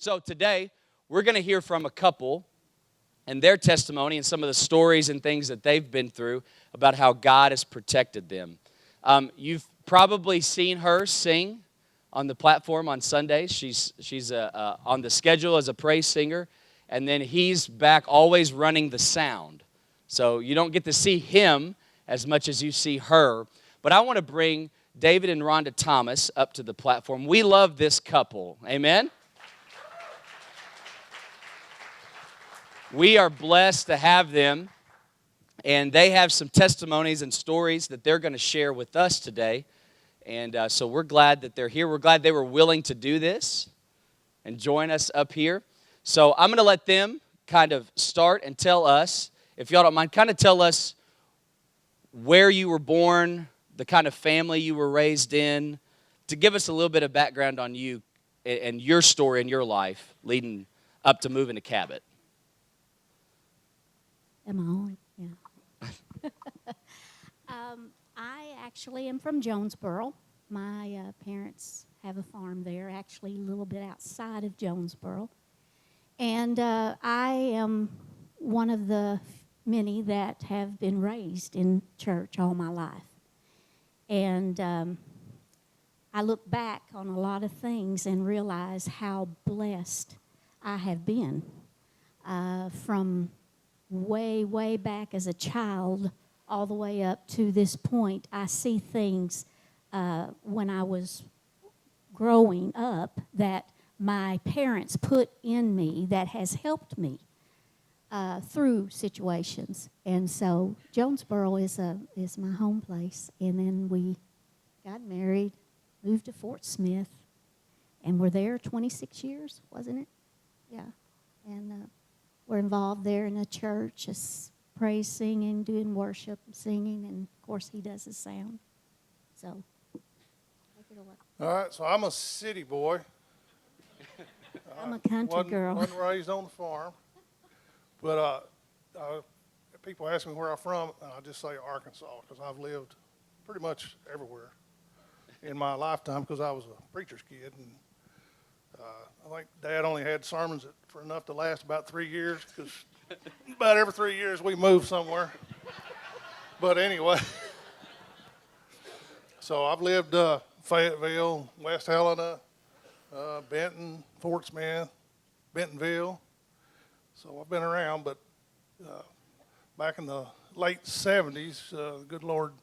So today, we're going to hear from a couple and their testimony and some of the stories and things that they've been through about how God has protected them. You've probably seen her sing on the platform on Sundays. She's on the schedule as a praise singer, and then he's back always running the sound. So you don't get to see him as much as you see her. But I want to bring David and Rhonda Thomas up to the platform. We love this couple. Amen? We are blessed to have them, and they have some testimonies and stories that they're going to share with us today. And so we're glad that they're here. We're glad they were willing to do this and join us up here. So I'm going to let them kind of start and tell us, if y'all don't mind, kind of tell us where you were born, the kind of family you were raised in, to give us a little bit of background on you and your story and your life leading up to moving to Cabot. Am I on? Yeah. I actually am from Jonesboro. My parents have a farm there, actually a little bit outside of Jonesboro. And I am one of the many that have been raised in church all my life. And I look back on a lot of things and realize how blessed I have been from way, way back as a child all the way up to this point. I see things when I was growing up that my parents put in me that has helped me through situations. And so Jonesboro is my home place. And then we got married, moved to Fort Smith, and we're there 26 years, wasn't it? Yeah. And we're involved there in a church, just praise singing, doing worship, singing, and of course he does the sound. So, take it away. All right, so I'm a city boy. I'm a country girl. Wasn't raised on the farm. But people ask me where I'm from, and I just say Arkansas, because I've lived pretty much everywhere in my lifetime, because I was a preacher's kid. And I think Dad only had sermons for enough to last about 3 years, because about every 3 years we moved somewhere. But anyway, so I've lived Fayetteville, West Helena, Benton, Fort Smith, Bentonville. So I've been around, but back in the late 70s, the good Lord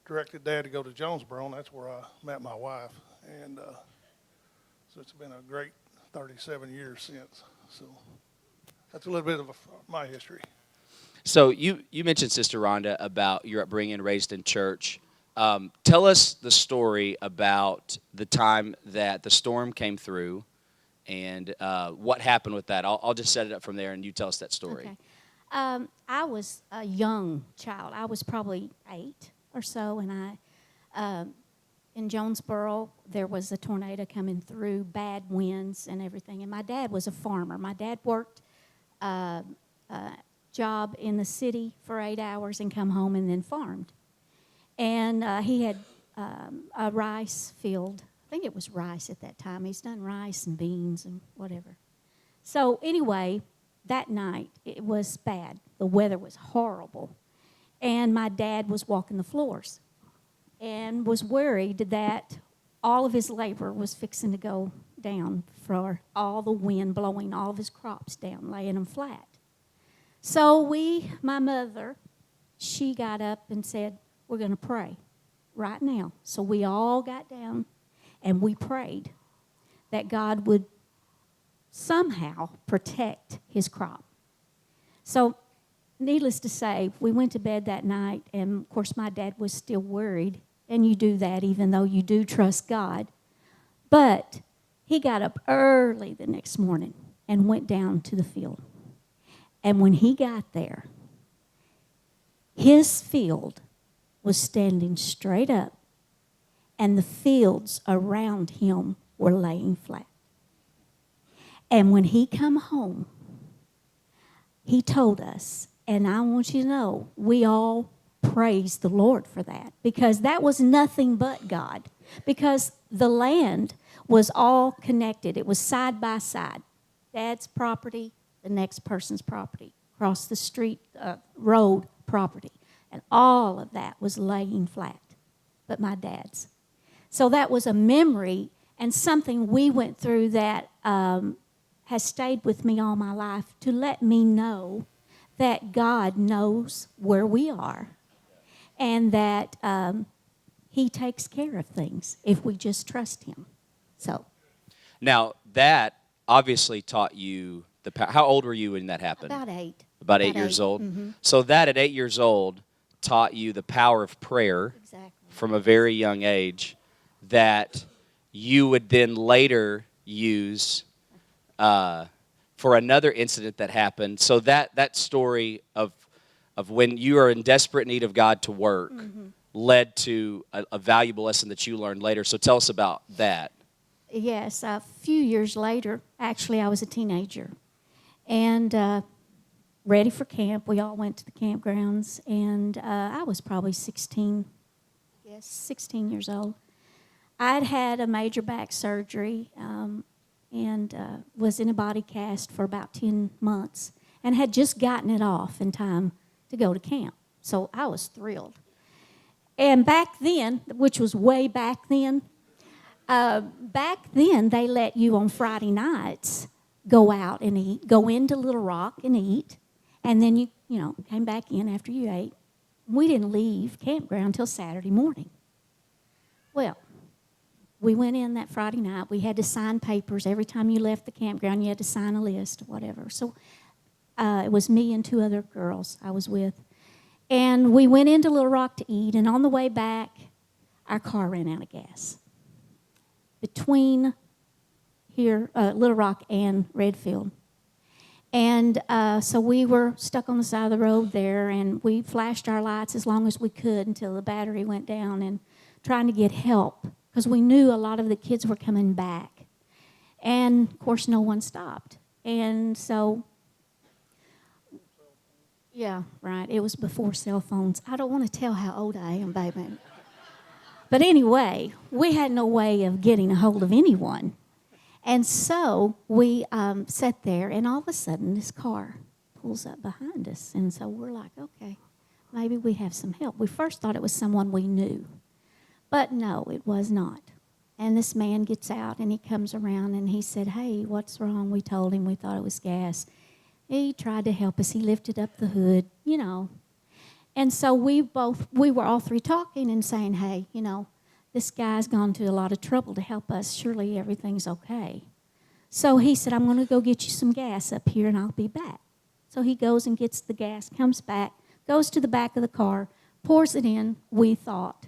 directed Dad to go to Jonesboro, and that's where I met my wife. And so it's been a great 37 years since. So that's a little bit of my history. So you mentioned, Sister Rhonda, about your upbringing, raised in church. Tell us the story about the time that the storm came through and what happened with that. I'll just set it up from there, and you tell us that story. Okay. I was a young child. I was probably 8 or so, and in Jonesboro, there was a tornado coming through, bad winds and everything. And my dad was a farmer. My dad worked a job in the city for 8 hours and come home and then farmed. And he had a rice field. I think it was rice at that time. He's done rice and beans and whatever. So anyway, that night, it was bad. The weather was horrible. And my dad was walking the floors and was worried that all of his labor was fixing to go down for all the wind blowing all of his crops down, laying them flat. So my mother, she got up and said, we're going to pray right now. So we all got down and we prayed that God would somehow protect his crop. So needless to say, we went to bed that night, and of course my dad was still worried, and you do that even though you do trust God. But he got up early the next morning and went down to the field. And when he got there, his field was standing straight up, and the fields around him were laying flat. And when he come home, he told us, and I want you to know, we all praised the Lord for that, because that was nothing but God. Because the land was all connected. It was side by side. Dad's property, the next person's property, across the street, road property. And all of that was laying flat, but my dad's. So that was a memory and something we went through that has stayed with me all my life to let me know that God knows where we are and that He takes care of things if we just trust Him. So, Now, that obviously taught you the power. How old were you when that happened? about 8. About 8 years old? Mm-hmm. So that at 8 years old taught you the power of prayer Exactly. from a very young age that you would then later use for another incident that happened. So that story of when you are in desperate need of God to work led to a valuable lesson that you learned later. So tell us about that. Yes, a few years later, actually, I was a teenager and ready for camp. We all went to the campgrounds, and I was probably 16 years old. I'd had a major back surgery and was in a body cast for about 10 months and had just gotten it off in time to go to camp. So I was thrilled. And back then, which was way back then they let you on Friday nights go out and eat, go into Little Rock and eat, and then you came back in after you ate. We didn't leave campground until Saturday morning. Well, we went in that Friday night. We had to sign papers. Every time you left the campground, you had to sign a list, whatever. So it was me and 2 other girls I was with. And we went into Little Rock to eat, and on the way back, our car ran out of gas. Between here, Little Rock and Redfield. And so we were stuck on the side of the road there, and we flashed our lights as long as we could until the battery went down and trying to get help because we knew a lot of the kids were coming back. And, of course, no one stopped. And so, yeah, right, it was before cell phones. I don't want to tell how old I am, baby. But anyway, we had no way of getting a hold of anyone. And so we sat there, and all of a sudden this car pulls up behind us. And so we're like, okay, maybe we have some help. We first thought it was someone we knew. But no, it was not. And this man gets out, and he comes around, and he said, hey, what's wrong? We told him we thought it was gas. He tried to help us. He lifted up the hood, And so we were all 3 talking and saying, hey, this guy's gone to a lot of trouble to help us. Surely everything's okay. So he said, I'm going to go get you some gas up here, and I'll be back. So he goes and gets the gas, comes back, goes to the back of the car, pours it in, we thought.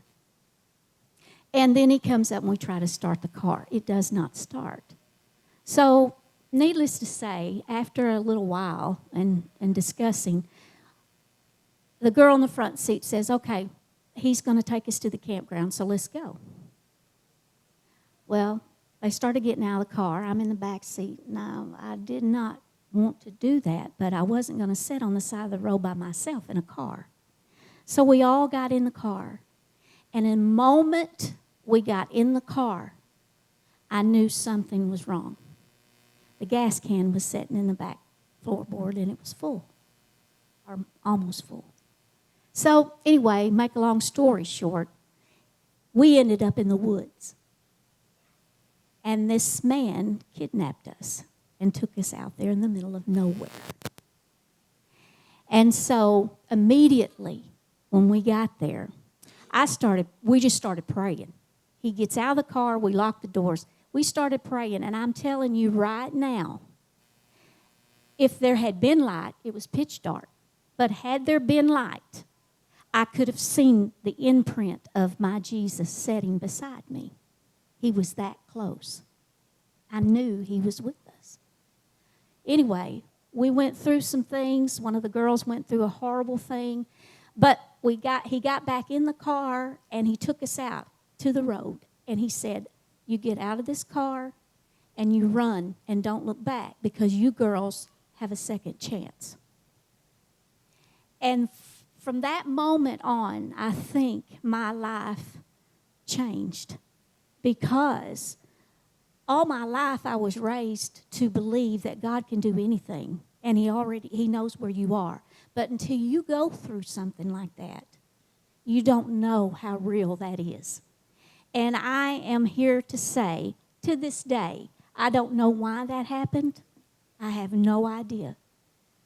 And then he comes up, and we try to start the car. It does not start. So needless to say, after a little while and discussing, the girl in the front seat says, okay, he's going to take us to the campground, so let's go. Well, they started getting out of the car. I'm in the back seat. Now, I did not want to do that, but I wasn't going to sit on the side of the road by myself in a car. So we all got in the car. And in a moment we got in the car, I knew something was wrong. The gas can was sitting in the back floorboard, and it was full, or almost full. So anyway, make a long story short, we ended up in the woods. And this man kidnapped us and took us out there in the middle of nowhere. And so immediately when we got there, we just started praying. He gets out of the car, we locked the doors. We started praying, and I'm telling you right now, if there had been light, it was pitch dark, but had there been light, I could have seen the imprint of my Jesus sitting beside me. He was that close. I knew he was with us. Anyway, we went through some things. One of the girls went through a horrible thing, but he got back in the car, and he took us out to the road, and he said, you get out of this car and you run and don't look back because you girls have a second chance. And from that moment on, I think my life changed because all my life I was raised to believe that God can do anything, and He knows where you are. But until you go through something like that, you don't know how real that is. And I am here to say, to this day, I don't know why that happened. I have no idea.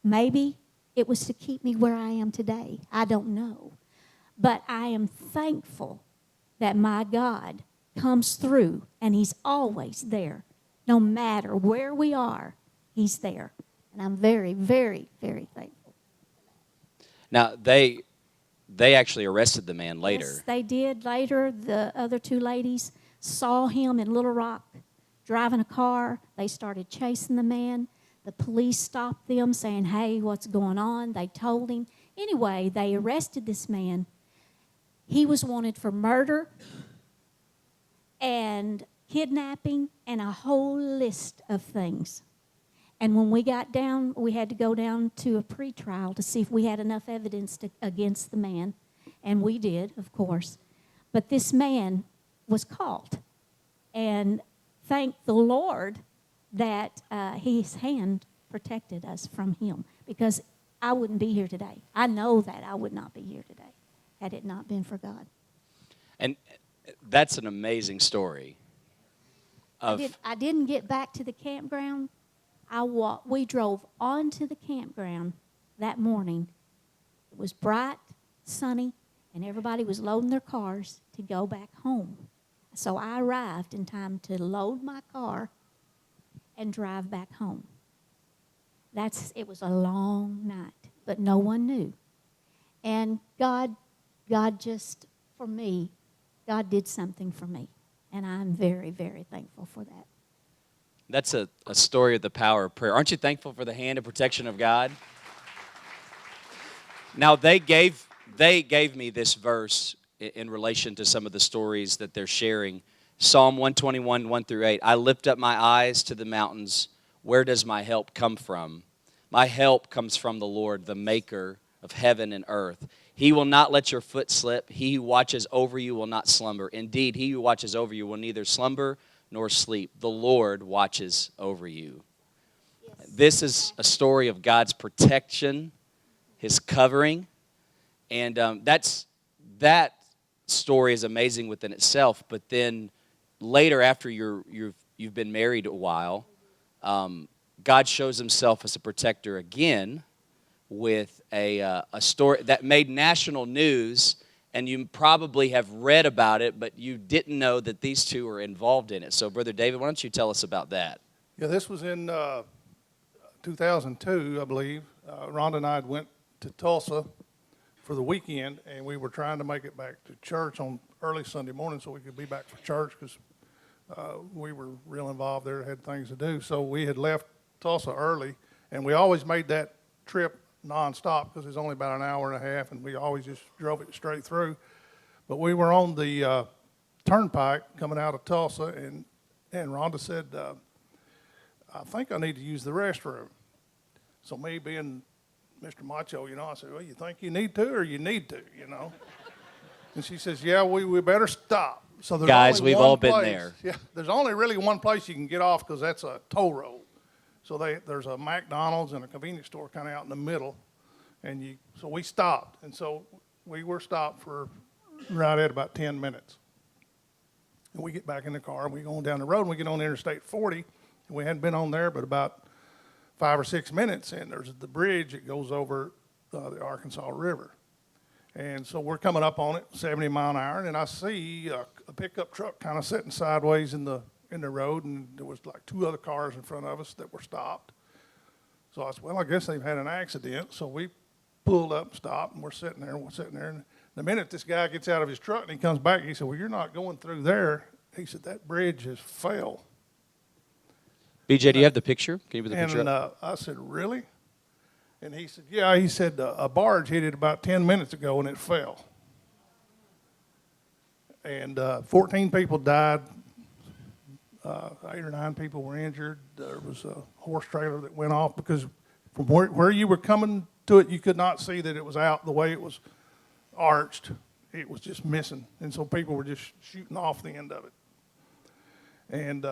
Maybe it was to keep me where I am today. I don't know. But I am thankful that my God comes through, and He's always there. No matter where we are, He's there. And I'm very, very, very thankful. Now, they actually arrested the man later. Yes, they did. Later, the other two ladies saw him in Little Rock driving a car. They started chasing the man. The police stopped them saying, hey, what's going on? They told him. Anyway, they arrested this man. He was wanted for murder and kidnapping and a whole list of things. And when we got down, we had to go down to a pretrial to see if we had enough evidence against the man. And we did, of course. But this man was caught. And thank the Lord that His hand protected us from him, because I wouldn't be here today. I know that I would not be here today had it not been for God. And that's an amazing story. I didn't get back to the campground. We drove onto the campground that morning. It was bright, sunny, and everybody was loading their cars to go back home. So I arrived in time to load my car and drive back home. It was a long night, but no one knew. And God just, for me, God did something for me. And I'm very, very thankful for that. That's a story of the power of prayer. Aren't you thankful for the hand of protection of God? Now, they gave me this verse in relation to some of the stories that they're sharing. Psalm 121, 1 through 8. I lift up my eyes to the mountains. Where does my help come from? My help comes from the Lord, the maker of heaven and earth. He will not let your foot slip. He who watches over you will not slumber. Indeed, he who watches over you will neither slumber nor sleep. The Lord watches over you. Yes. This is a story of God's protection, His covering, and that story is amazing within itself. But then later, after you've been married a while, God shows Himself as a protector again with a story that made national news. And you probably have read about it, but you didn't know that these two were involved in it. So, Brother David, why don't you tell us about that? Yeah, this was in 2002, I believe. Rhonda and I went to Tulsa for the weekend, and we were trying to make it back to church on early Sunday morning so we could be back for church, because we were real involved there, had things to do. So we had left Tulsa early, and we always made that trip nonstop because it's only about an hour and a half, and we always just drove it straight through. But we were on the turnpike coming out of Tulsa, and Rhonda said, I think I need to use the restroom. So me being Mr. Macho, I said, well, you think you need to, or you need to, And she says, yeah, we better stop. So there's Guys, only we've one all been place. there. Yeah, there's only really one place you can get off because that's a toll road. So there's a McDonald's and a convenience store kind of out in the middle, so we stopped, and so we were stopped for right at about 10 minutes. And we get back in the car, and we go on down the road, and we get on Interstate 40, and we hadn't been on there but about 5 or 6 minutes, and there's the bridge that goes over the Arkansas River. And so we're coming up on it, 70 mile an hour, and I see a pickup truck kind of sitting sideways in the road, and there was like 2 other cars in front of us that were stopped. So I said, well, I guess they've had an accident. So we pulled up and stopped, and we're sitting there. And the minute this guy gets out of his truck and he comes back, he said, well, you're not going through there. He said, that bridge has fell. BJ, do you have the picture? Can you put the picture And up? I said, really? And he said, yeah. He said, a barge hit it about 10 minutes ago, and it fell. And 14 people died. 8 or 9 people were injured. There was a horse trailer that went off because from where you were coming to it, you could not see that it was out the way it was arched. It was just missing. And so people were just shooting off the end of it. And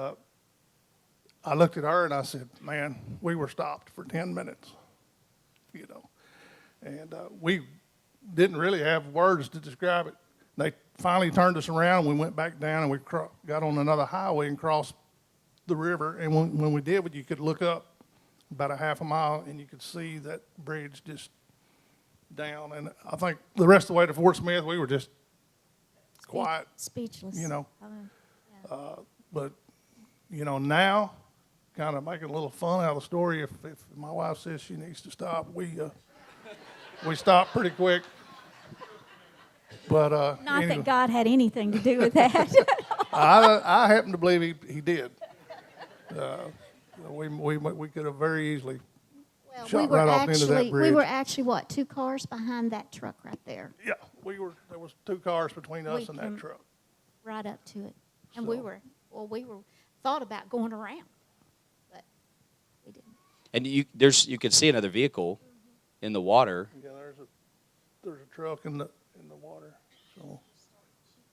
I looked at her and I said, man, we were stopped for 10 minutes, you know. And we didn't really have words to describe it. They finally turned us around. We went back down and we got on another highway and crossed the river. And when we did, you could look up about a half a mile and you could see that bridge just down. And I think the rest of the way to Fort Smith, we were just quiet, Speechless. you know. Yeah. But, you know, now, kind of making a little fun out of the story, if my wife says she needs to stop, we stop pretty quick. But Not anyway, that God had anything to do with that. I happen to believe he did. We could have very easily Well, shot right off into that bridge. we were actually, what, 2 cars behind that truck right there, Yeah, there was 2 cars between us and that came truck. right up to it. And So- we were thought about going around, but we didn't. And you could see another vehicle in the water. Yeah, there's a truck in the water. So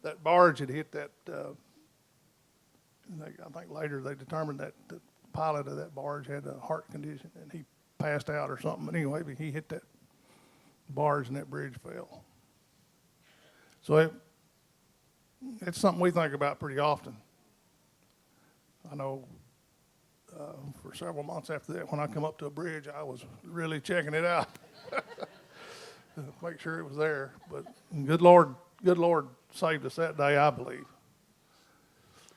that barge had hit that. I think later they determined that the pilot of that barge had a heart condition and he passed out or something. But anyway, he hit that barge and that bridge fell. So it's something we think about pretty often. I know for several months after that, when I come up to a bridge, I was really checking it out. Make sure it was there. But good Lord saved us that day, I believe.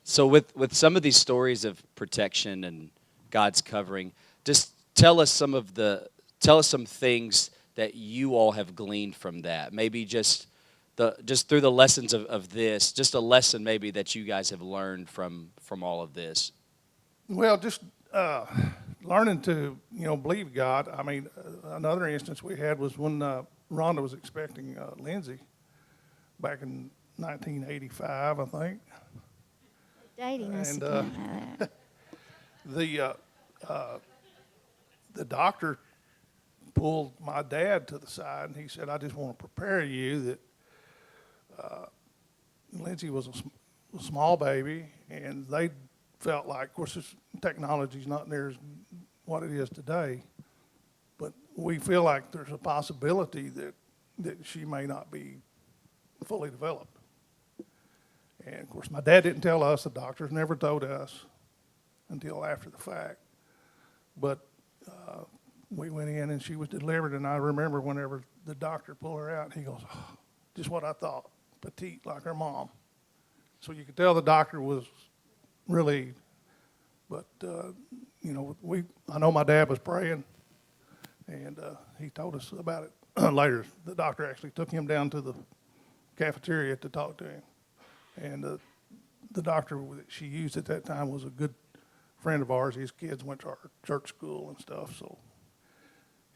So with some of these stories of protection and God's covering, just tell us some things that you all have gleaned from that. Maybe just through the lessons of this, just a lesson maybe that you guys have learned from all of this. Well, just learning to believe God. I mean, another instance we had was when Rhonda was expecting Lindsay back in 1985, I think. Dating us And, again. The doctor pulled my dad to the side and he said, I just want to prepare you that Lindsay was a small baby, and they felt like, of course, this technology's not near as what it is today, but we feel like there's a possibility that she may not be fully developed. And of course, my dad didn't tell us, the doctors never told us until after the fact. But we went in and she was delivered, and I remember whenever the doctor pulled her out, he goes, oh, just what I thought, petite like her mom. So you could tell the doctor was relieved. But, I know my dad was praying, and he told us about it later. The doctor actually took him down to the cafeteria to talk to him. And the doctor that she used at that time was a good friend of ours. His kids went to our church school and stuff, so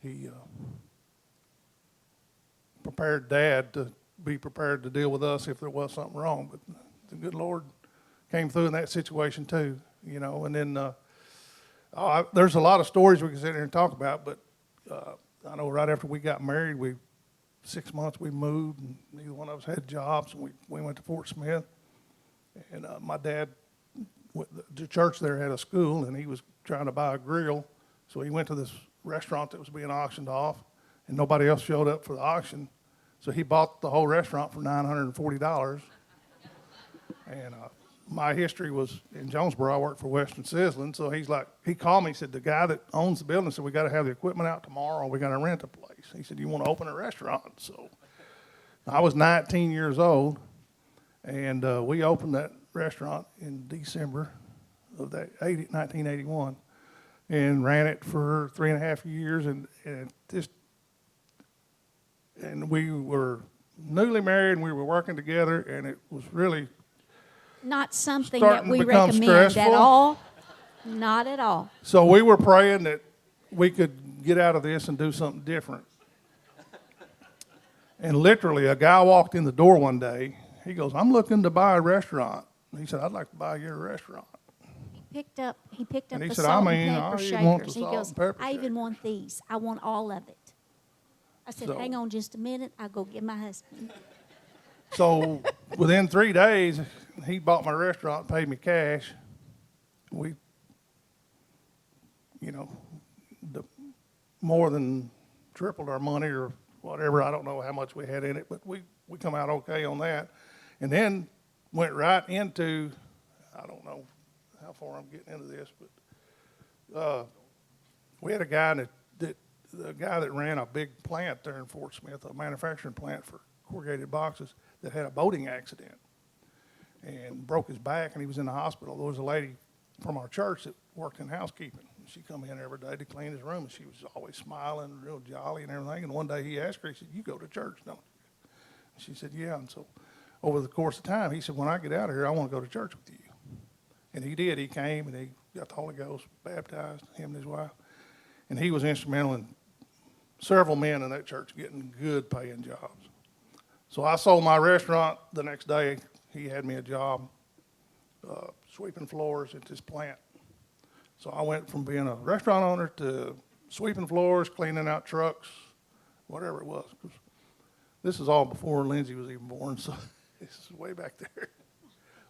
he prepared Dad to be prepared to deal with us if there was something wrong. But the good Lord came through in that situation too, And then there's a lot of stories we can sit here and talk about, but I know right after we got married, 6 months we moved, and neither one of us had jobs, and we went to Fort Smith. And my dad, the church there had a school, and he was trying to buy a grill, so he went to this restaurant that was being auctioned off, and nobody else showed up for the auction, so he bought the whole restaurant for $940. And my history was in Jonesboro. I worked for Western Sizzling, so he called me. He said, the guy that owns the building said, we got to have the equipment out tomorrow. We got to rent a place. He said, you want to open a restaurant? So I was 19 years old, and we opened that restaurant in December of 1981, and ran it for 3.5 years, and we were newly married, and we were working together, and it was really Not something starting that we to become recommend stressful. at all. Not at all. So we were praying that we could get out of this and do something different. And literally, a guy walked in the door one day. He goes, I'm looking to buy a restaurant. And he said, I'd like to buy your restaurant. He picked up And he the said, salt I and mean, pepper I shakers. want the He salt goes, and pepper I even shakers. want these. I want all of it. I said, So- hang on just a minute. I'll go get my husband. So within 3 days, he bought my restaurant, paid me cash. We you know, the, more than tripled our money or whatever. I don't know how much we had in it, but we come out okay on that. And then went right into, I don't know how far I'm getting into this, but we had a guy the guy that ran a big plant there in Fort Smith, a manufacturing plant for corrugated boxes, that had a boating accident and broke his back, and he was in the hospital. There was a lady from our church that worked in housekeeping. She come in every day to clean his room, and she was always smiling, real jolly and everything. And one day he asked her, he said, "You go to church, don't you?" And she said, "Yeah." And so over the course of time, he said, "When I get out of here, I want to go to church with you." And he did. He came, and he got the Holy Ghost, baptized, him and his wife. And he was instrumental in several men in that church getting good paying jobs. So I sold my restaurant the next day. He had me a job sweeping floors at this plant. So I went from being a restaurant owner to sweeping floors, cleaning out trucks, whatever it was. 'Cause this is all before Lindsay was even born, so this is way back there.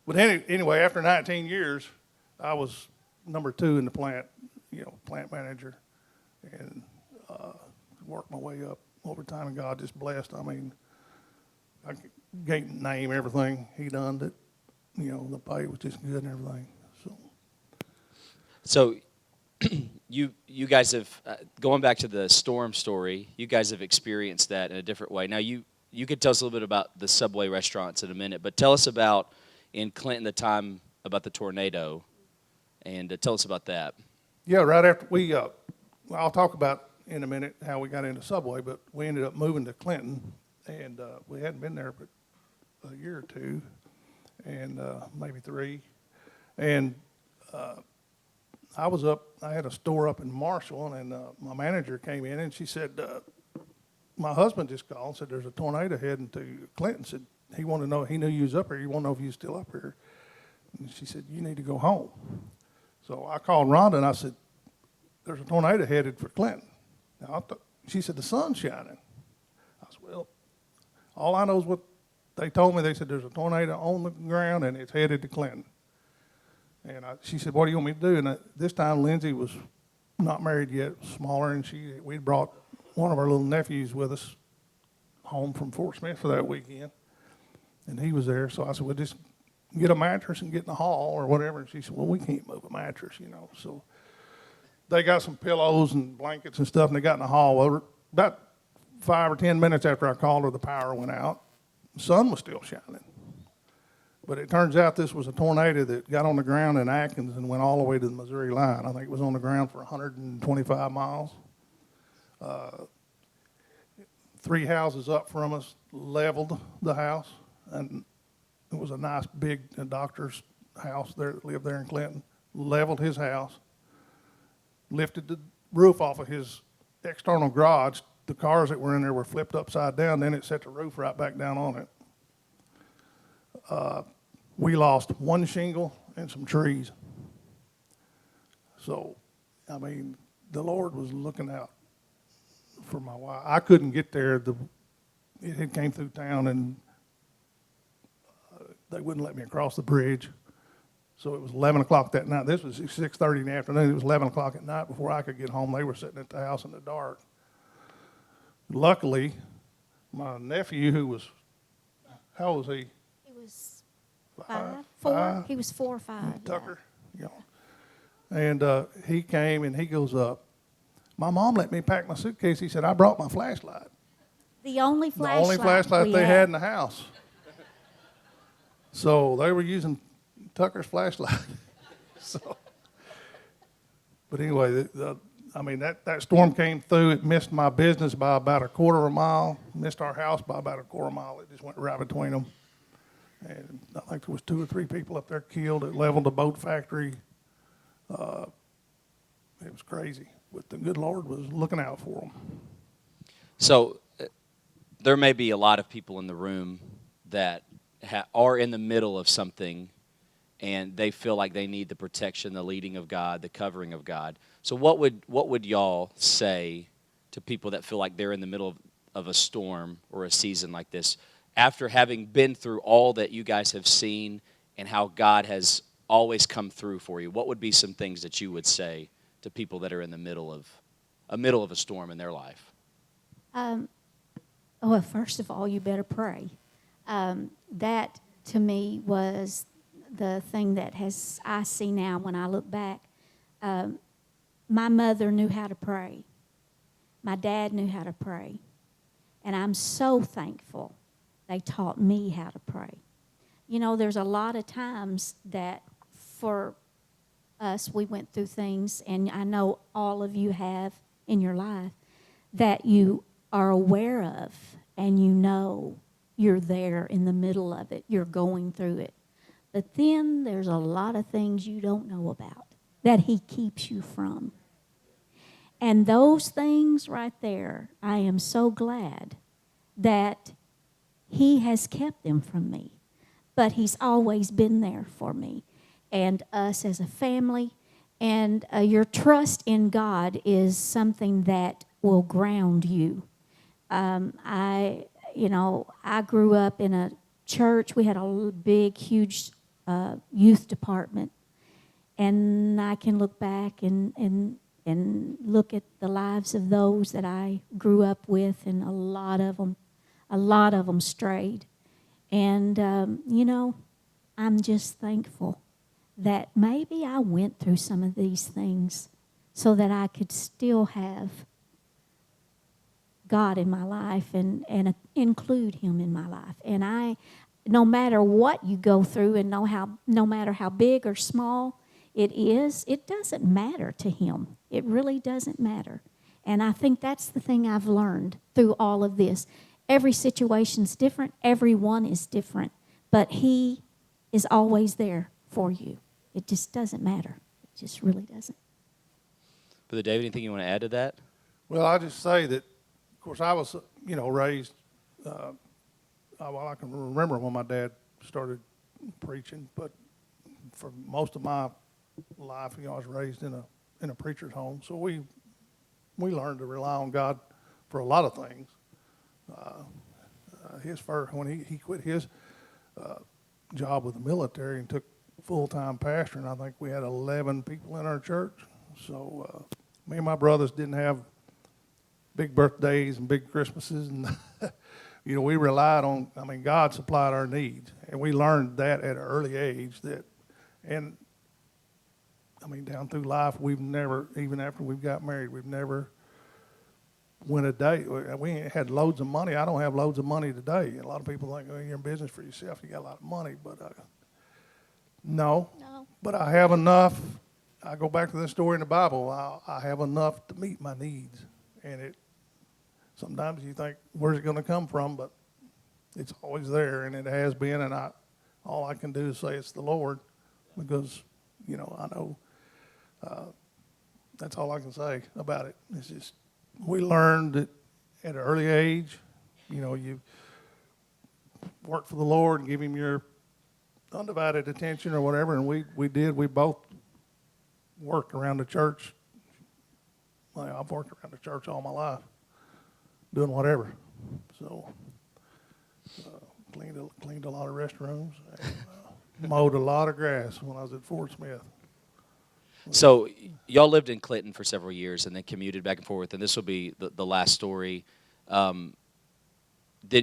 But anyway, after 19 years, I was number 2 in the plant, plant manager, and worked my way up over time, and God just blessed. I mean, I can't name everything he done that, the pay was just good and everything. So you guys have, going back to the storm story, you guys have experienced that in a different way. Now, you could tell us a little bit about the Subway restaurants in a minute, but tell us about, in Clinton, the time about the tornado, and tell us about that. Yeah, right after I'll talk about in a minute how we got into Subway, but we ended up moving to Clinton, and we hadn't been there but a year or two, and maybe 3. And I had a store up in Marshall, and my manager came in, and she said, my husband just called and said, "There's a tornado heading to Clinton." Said he wanted to know, he knew you was up here. He wanted to know if you was still up here. And she said, "You need to go home." So I called Rhonda, and I said, "There's a tornado headed for Clinton." Now, she said, "The sun's shining." I said, "Well, all I know is what they told me." They said, "There's a tornado on the ground, and it's headed to Clinton." And she said, "What do you want me to do?" And this time, Lindsay was not married yet, smaller, and we'd brought one of our little nephews with us home from Fort Smith for that weekend. And he was there, so I said, "Well, just get a mattress and get in the hall or whatever." And she said, "Well, we can't move a mattress, So they got some pillows and blankets and stuff, and they got in the hall. Well, about 5 or 10 minutes after I called her, the power went out. The sun was still shining. But it turns out this was a tornado that got on the ground in Atkins and went all the way to the Missouri line. I think it was on the ground for 125 miles. 3 houses up from us leveled the house, and it was a nice big doctor's house there that lived there in Clinton. Leveled his house, lifted the roof off of his external garage. The cars that were in there were flipped upside down. Then it set the roof right back down on it. We lost 1 shingle and some trees. So, I mean, the Lord was looking out for my wife. I couldn't get there. It had came through town, and they wouldn't let me across the bridge. So it was 11 o'clock that night. This was 6:30 in the afternoon. It was 11 o'clock at night before I could get home. They were sitting at the house in the dark. Luckily, my nephew, who was, how old was he? He was 4. He was 4 or 5. Tucker, And he came, and he goes up. "My mom let me pack my suitcase." He said, "I brought my flashlight." The only flashlight. The only flashlight they had in the house. So they were using Tucker's flashlight. But anyway, that storm came through. It missed my business by about a quarter of a mile. Missed our house by about a quarter of a mile. It just went right between them. And I think there was 2 or 3 people up there killed. It leveled the boat factory. It was crazy. But the good Lord was looking out for them. So there may be a lot of people in the room that are in the middle of something, and they feel like they need the protection, the leading of God, the covering of God. So what would y'all say to people that feel like they're in the middle of a storm or a season like this, after having been through all that you guys have seen and how God has always come through for you? What would be some things that you would say to people that are in the middle of a storm in their life? Well, first of all, you better pray. That to me was the thing that I see now when I look back. My mother knew how to pray. My dad knew how to pray. And I'm so thankful they taught me how to pray. You know, there's a lot of times that for us, we went through things, and I know all of you have in your life, that you are aware of, and you know you're there in the middle of it. You're going through it. But then there's a lot of things you don't know about that he keeps you from. And those things right there, I am so glad that he has kept them from me. But he's always been there for me and us as a family. And your trust in God is something that will ground you. I grew up in a church. We had a big, huge youth department. And I can look back and look at the lives of those that I grew up with, and a lot of them strayed. And, I'm just thankful that maybe I went through some of these things so that I could still have God in my life and include him in my life. And no matter what you go through, and no matter how big or small it is, it doesn't matter to him. It really doesn't matter. And I think that's the thing I've learned through all of this. Every situation's different. Everyone is different. But he is always there for you. It just doesn't matter. It just really doesn't. Brother David, anything you want to add to that? Well, I just say that, of course, I was, raised, I can remember when my dad started preaching, but for most of my life, I was raised in a preacher's home. So we learned to rely on God for a lot of things. When he quit his job with the military and took full-time pastoring, I think we had 11 people in our church. So me and my brothers didn't have big birthdays and big Christmases, and we relied on. God supplied our needs, and we learned that at an early age. Down through life, we've never, even after we've got married, we've never went a day. We ain't had loads of money. I don't have loads of money today. A lot of people think, you're in business for yourself. You got a lot of money, but no. But I have enough. I go back to this story in the Bible. I have enough to meet my needs, and sometimes you think, where's it going to come from? But it's always there, and it has been. And all I can do is say it's the Lord, because I know. That's all I can say about it. It's just we learned that at an early age, you work for the Lord and give him your undivided attention or whatever, and we did. We both worked around the church. I've worked around the church all my life, doing whatever. So cleaned a lot of restrooms, and, mowed a lot of grass when I was at Fort Smith. So y'all lived in Clinton for several years and then commuted back and forth, and this will be the last story. That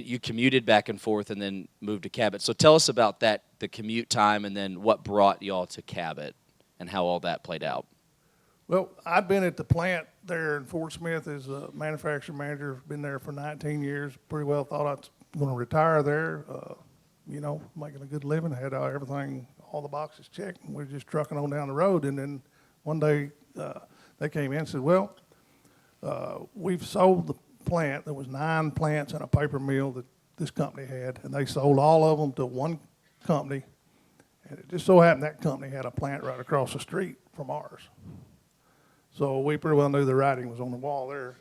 you commuted back and forth and then moved to Cabot. So tell us about that, the commute time, and then what brought y'all to Cabot and how all that played out. Well, I'd been at the plant there in Fort Smith as a manufacturing manager. Been there for 19 years. Pretty well thought I was going to retire there. Making a good living. Had everything, all the boxes checked. And we were just trucking on down the road. And then one day they came in and said, well, we've sold the plant. There was 9 plants and a paper mill that this company had. And they sold all of them to one company. And it just so happened that company had a plant right across the street from ours. So we pretty well knew the writing was on the wall there.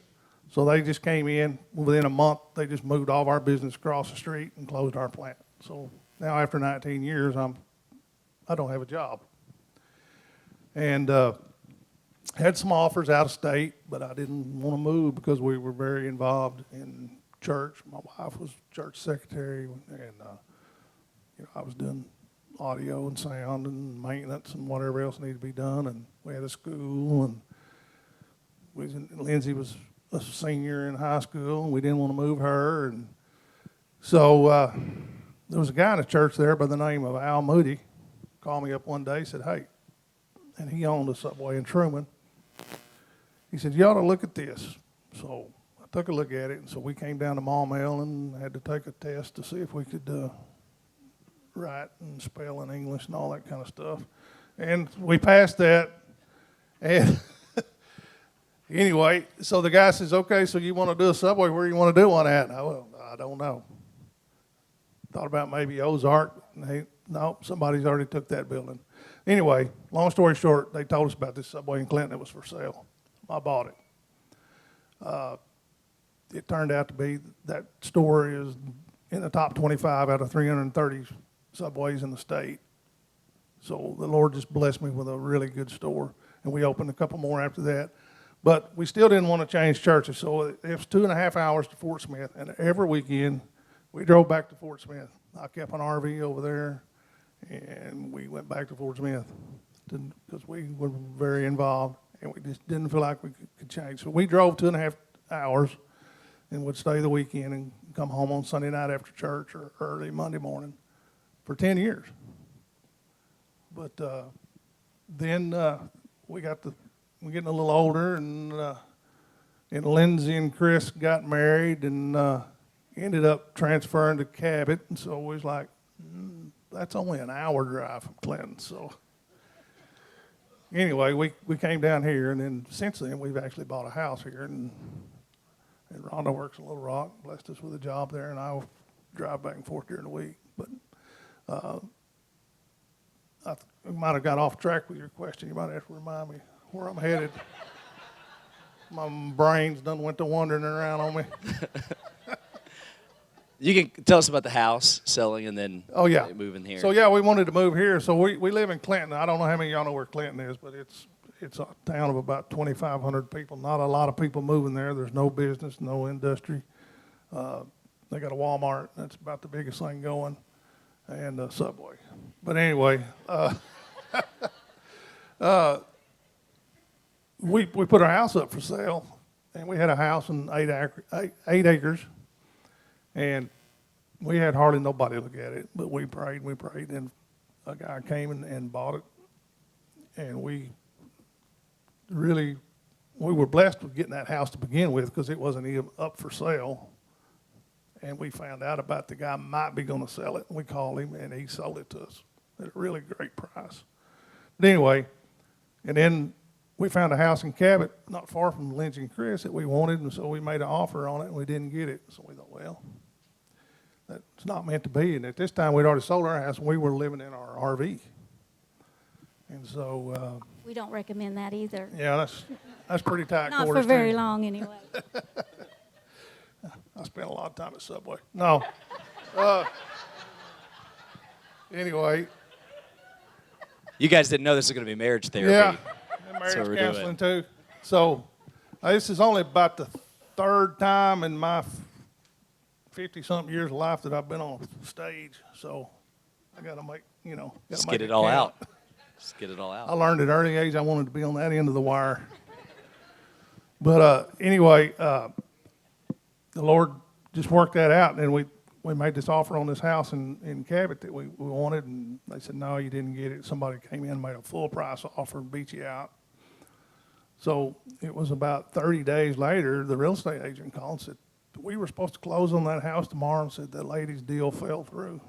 So they just came in. Within a month, they just moved all of our business across the street and closed our plant. So now after 19 years, I don't have a job. And had some offers out of state, but I didn't want to move because we were very involved in church. My wife was church secretary, and I was doing audio and sound and maintenance and whatever else needed to be done. And we had a school, and Lindsay was a senior in high school, and we didn't want to move her. And so there was a guy in the church there by the name of Al Moody, called me up one day, said, hey, and he owned a Subway in Truman. He said, you ought to look at this. So I took a look at it, and so we came down to Maumelle and had to take a test to see if we could write and spell in English and all that kind of stuff. And we passed that. And anyway, so the guy says, okay, so you want to do a Subway, where you want to do one at? I don't know. Thought about maybe Ozark. No, somebody's already took that building. Anyway, long story short, they told us about this Subway in Clinton that was for sale. I bought it. It turned out to be that store is in the top 25 out of 330 Subways in the state. So the Lord just blessed me with a really good store, and we opened a couple more after that. But we still didn't want to change churches, so it was 2.5 hours to Fort Smith, and every weekend we drove back to Fort Smith. I kept an RV over there, and we went back to Fort Smith because we were very involved, and we just didn't feel like we could change. So we drove 2.5 hours and would stay the weekend and come home on Sunday night after church or early Monday morning for 10 years. But then we're getting a little older, and Lindsay and Chris got married and ended up transferring to Cabot, and so we was like, that's only an hour drive from Clinton. So anyway, we came down here, and then since then we've actually bought a house here, and Rhonda works in Little Rock, blessed us with a job there, and I'll drive back and forth during the week. But I might have got off track with your question. You might have to remind me where I'm headed. My brain's done went to wandering around on me. You can tell us about the house selling and then moving here. So yeah, we wanted to move here. So we live in Clinton. I don't know how many of y'all know where Clinton is, but it's a town of about 2,500 people. Not a lot of people moving there. There's no business, no industry. They got a Walmart. That's about the biggest thing going, and a Subway. But anyway, we put our house up for sale, and we had a house in 8 acres, and we had hardly nobody look at it. But we prayed, and a guy came and bought it, and we were blessed with getting that house to begin with because it wasn't even up for sale. And we found out about the guy might be going to sell it. And we called him, and he sold it to us at a really great price. But anyway, and then we found a house in Cabot, not far from Lindsay and Chris, that we wanted, and so we made an offer on it, and we didn't get it. So we thought, well, that's not meant to be. And at this time, we'd already sold our house, and we were living in our RV. And so We don't recommend that either. yeah, that's pretty tight Not quarters. for very too. long, anyway. I spent a lot of time at Subway. No. Anyway. You guys didn't know this was going to be marriage therapy. Yeah, and That's what marriage we're counseling too. So this is only about the third time in my 50-something years of life that I've been on stage. So I got to make, Just make get it all count. out. Just get it all out. I learned at an early age I wanted to be on that end of the wire. But anyway, the Lord just worked that out, and we made this offer on this house in Cabot that we wanted, and they said, no, you didn't get it. Somebody came in and made a full price offer and beat you out. So it was about 30 days later, the real estate agent called and said, we were supposed to close on that house tomorrow, and said that lady's deal fell through.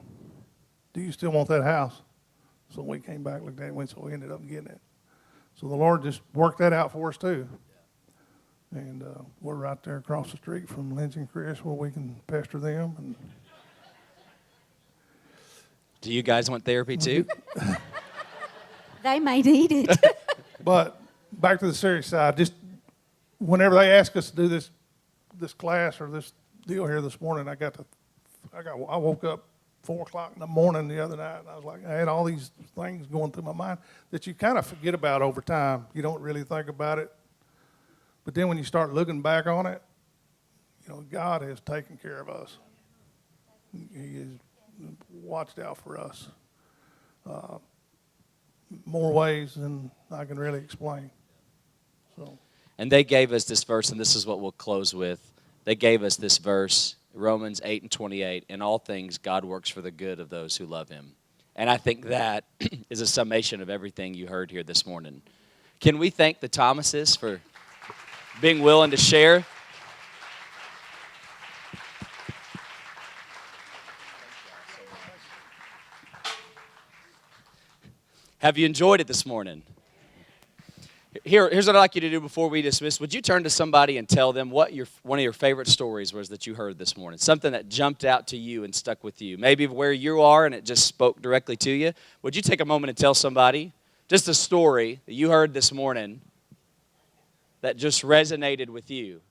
Do you still want that house? So we came back, looked at it, so we ended up getting it. So the Lord just worked that out for us too. And we're right there across the street from Lindsay and Chris where we can pester them. And Do you guys want therapy too? They may need it. But back to the serious side, just whenever they ask us to do this class or this deal here this morning, I woke up 4 o'clock in the morning the other night, and I was like, I had all these things going through my mind that you kind of forget about over time. You don't really think about it. But then when you start looking back on it, God has taken care of us. He has watched out for us more ways than I can really explain. So And they gave us this verse, and this is what we'll close with. They gave us this verse, Romans 8:28. In all things, God works for the good of those who love him. And I think that is a summation of everything you heard here this morning. Can we thank the Thomases for being willing to share? Have you enjoyed it this morning? Here's what I'd like you to do before we dismiss. Would you turn to somebody and tell them what one of your favorite stories was that you heard this morning? Something that jumped out to you and stuck with you. Maybe where you are and it just spoke directly to you. Would you take a moment and tell somebody just a story that you heard this morning that just resonated with you?